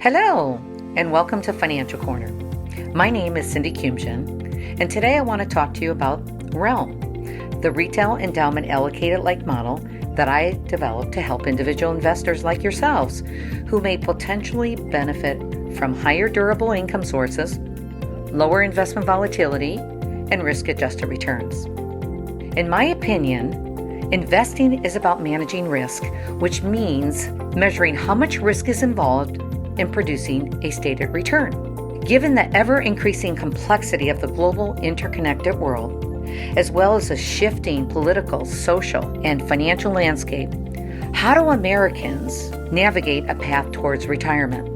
Hello, and welcome to Financial Corner. My name is Couyoumjian, and today I want to talk to you about Realm, the retail endowment allocated-like model that I developed to help individual investors like yourselves who may potentially benefit from higher durable income sources, lower investment volatility, and risk-adjusted returns. In my opinion, investing is about managing risk, which means measuring how much risk is involved in producing a stated return. Given the ever-increasing complexity of the global interconnected world, as well as a shifting political, social, and financial landscape, how do Americans navigate a path towards retirement?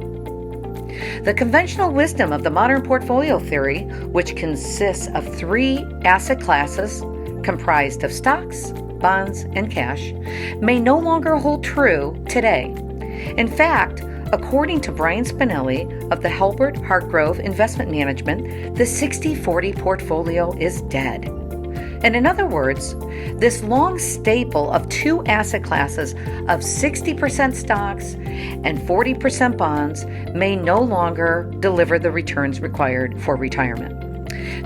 The conventional wisdom of the modern portfolio theory, which consists of three asset classes comprised of stocks, bonds, and cash, may no longer hold true today. In fact, according to Brian Spinelli of the Halbert Hartgrove Investment Management, the 60-40 portfolio is dead. And in other words, this long staple of two asset classes of 60% stocks and 40% bonds may no longer deliver the returns required for retirement.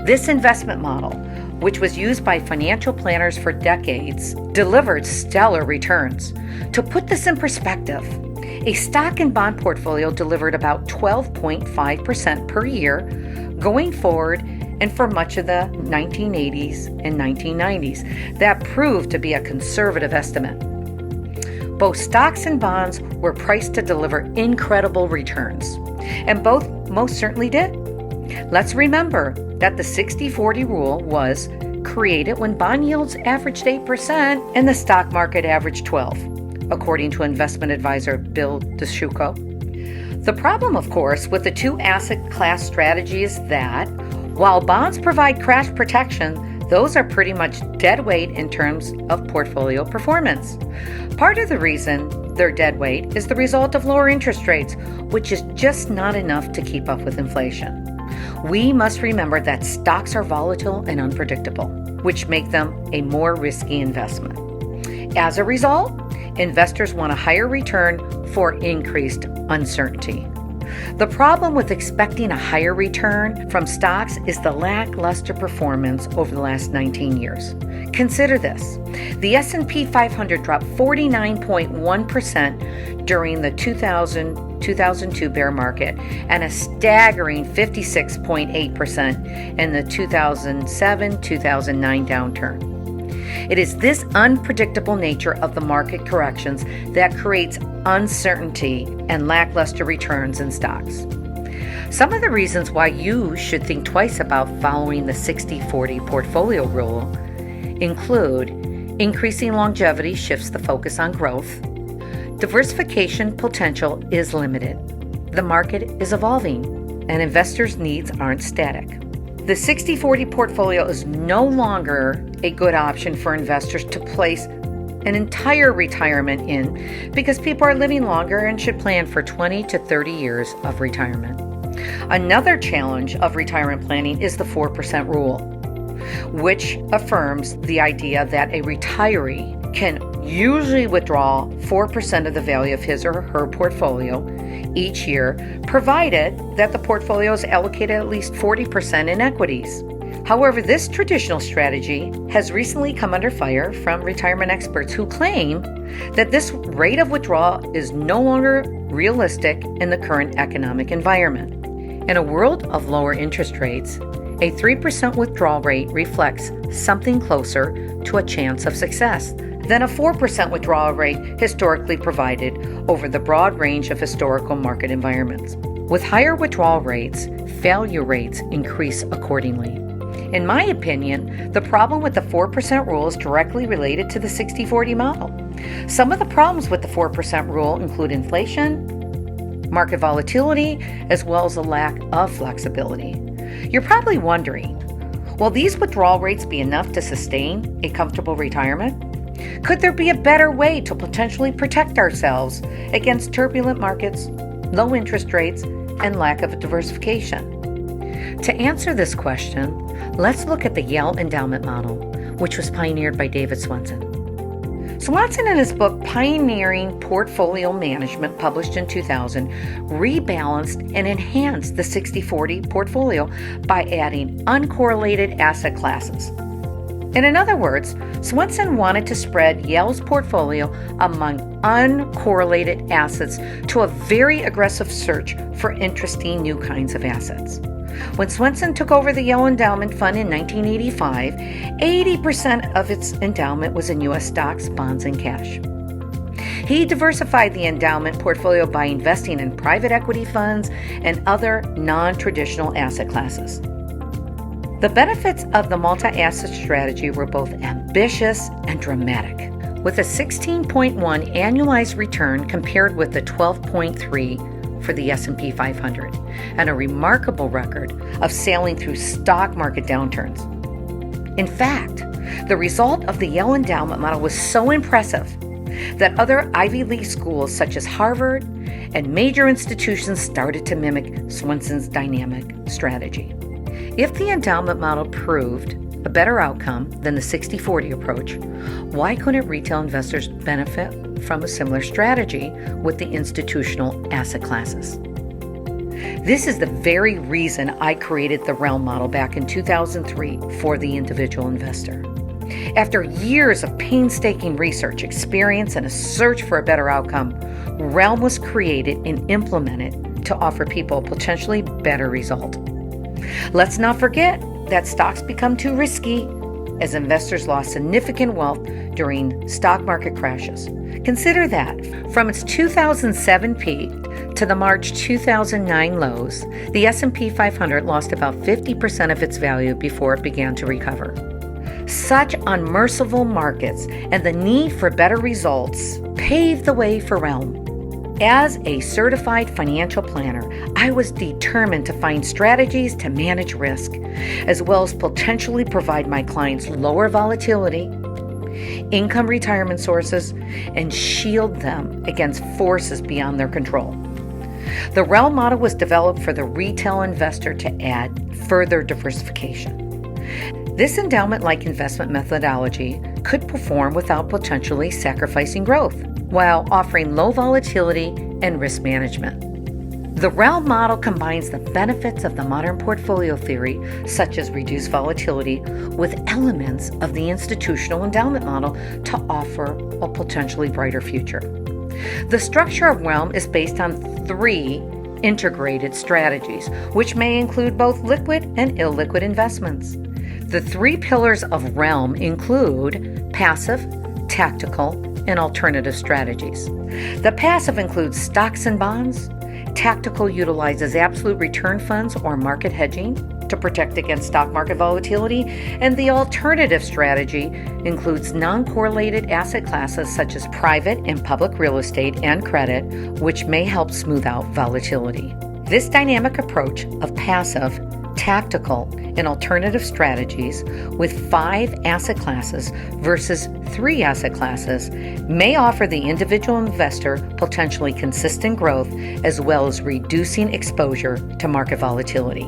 This investment model, which was used by financial planners for decades, delivered stellar returns. To put this in perspective, a stock and bond portfolio delivered about 12.5% per year going forward and for much of the 1980s and 1990s. That proved to be a conservative estimate. Both stocks and bonds were priced to deliver incredible returns, and both most certainly did. Let's remember that the 60-40 rule was created when bond yields averaged 8% and the stock market averaged 12%, according to investment advisor Bill DESHURKO. The problem, of course, with the two asset class strategies is that while bonds provide crash protection, those are pretty much dead weight in terms of portfolio performance. Part of the reason they're dead weight is the result of lower interest rates, which is just not enough to keep up with inflation. We must remember that stocks are volatile and unpredictable, which make them a more risky investment. As a result, investors want a higher return for increased uncertainty. The problem with expecting a higher return from stocks is the lackluster performance over the last 19 years. Consider this. The S&P 500 dropped 49.1% during the 2002 bear market and a staggering 56.8% in the 2007-2009 downturn. It is this unpredictable nature of the market corrections that creates uncertainty and lackluster returns in stocks. Some of the reasons why you should think twice about following the 60-40 portfolio rule include increasing longevity shifts the focus on growth. Diversification potential is limited. The market is evolving, and investors' needs aren't static. The 60-40 portfolio is no longer a good option for investors to place an entire retirement in because people are living longer and should plan for 20 to 30 years of retirement. Another challenge of retirement planning is the 4% rule, which affirms the idea that a retiree can usually withdraw 4% of the value of his or her portfolio each year, provided that the portfolio is allocated at least 40% in equities. However, this traditional strategy has recently come under fire from retirement experts who claim that this rate of withdrawal is no longer realistic in the current economic environment. In a world of lower interest rates, a 3% withdrawal rate reflects something closer to a chance of success than a 4% withdrawal rate historically provided over the broad range of historical market environments. With higher withdrawal rates, failure rates increase accordingly. In my opinion, the problem with the 4% rule is directly related to the 60-40 model. Some of the problems with the 4% rule include inflation, market volatility, as well as a lack of flexibility. You're probably wondering, will these withdrawal rates be enough to sustain a comfortable retirement? Could there be a better way to potentially protect ourselves against turbulent markets, low interest rates, and lack of diversification? To answer this question, let's look at the YALE endowment model, which was pioneered by Swensen. Swensen, in his book Pioneering Portfolio Management, published in 2000, rebalanced and enhanced the 60/40 portfolio by adding uncorrelated asset classes. And in other words, Swensen wanted to spread Yale's portfolio among uncorrelated assets to a very aggressive search for interesting new kinds of assets. When Swensen took over the Yale Endowment Fund in 1985, 80% of its endowment was in U.S. stocks, bonds, and cash. He diversified the endowment portfolio by investing in private equity funds and other non-traditional asset classes. The benefits of the multi-asset strategy were both ambitious and dramatic, with a 16.1 annualized return compared with the 12.3 for the S&P 500, and a remarkable record of sailing through stock market downturns. In fact, the result of the Yale endowment model was so impressive that other Ivy League schools such as Harvard and major institutions started to mimic Swensen's dynamic strategy. If the endowment model proved a better outcome than the 60/40 approach, why couldn't retail investors benefit from a similar strategy with the institutional asset classes? This is the very reason I created the Realm model back in 2003 for the individual investor. After years of painstaking research, experience, and a search for a better outcome, Realm was created and implemented to offer people a potentially better result. Let's not forget that stocks become too risky as investors lost significant wealth during stock market crashes. Consider that from its 2007 peak to the March 2009 lows, the S&P 500 lost about 50% of its value before it began to recover. Such unmerciful markets and the need for better results paved the way for Realm. As a certified financial planner, I was determined to find strategies to manage risk, as well as potentially provide my clients lower volatility, income retirement sources, and shield them against forces beyond their control. The Realm model was developed for the retail investor to add further diversification. This endowment-like investment methodology could perform without potentially sacrificing growth, while offering low volatility and risk management. The Realm model combines the benefits of the modern portfolio theory, such as reduced volatility, with elements of the institutional endowment model to offer a potentially brighter future. The structure of Realm is based on 3 integrated strategies, which may include both liquid and illiquid investments. The 3 pillars of Realm include passive, tactical, and alternative strategies. The passive includes stocks and bonds. Tactical utilizes absolute return funds or market hedging to protect against stock market volatility. And the alternative strategy includes non-correlated asset classes such as private and public real estate and credit, which may help smooth out volatility. This dynamic approach of passive, tactical, and alternative strategies with 5 asset classes versus 3 asset classes may offer the individual investor potentially consistent growth as well as reducing exposure to market volatility.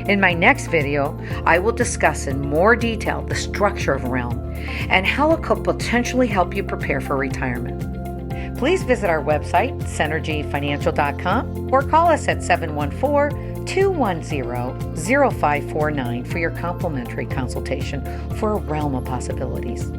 In my next video, I will discuss in more detail the structure of Realm and how it could potentially help you prepare for retirement. Please visit our website, synergyfinancial.com, or call us at 714-210-0549 for your complimentary consultation for a realm of possibilities.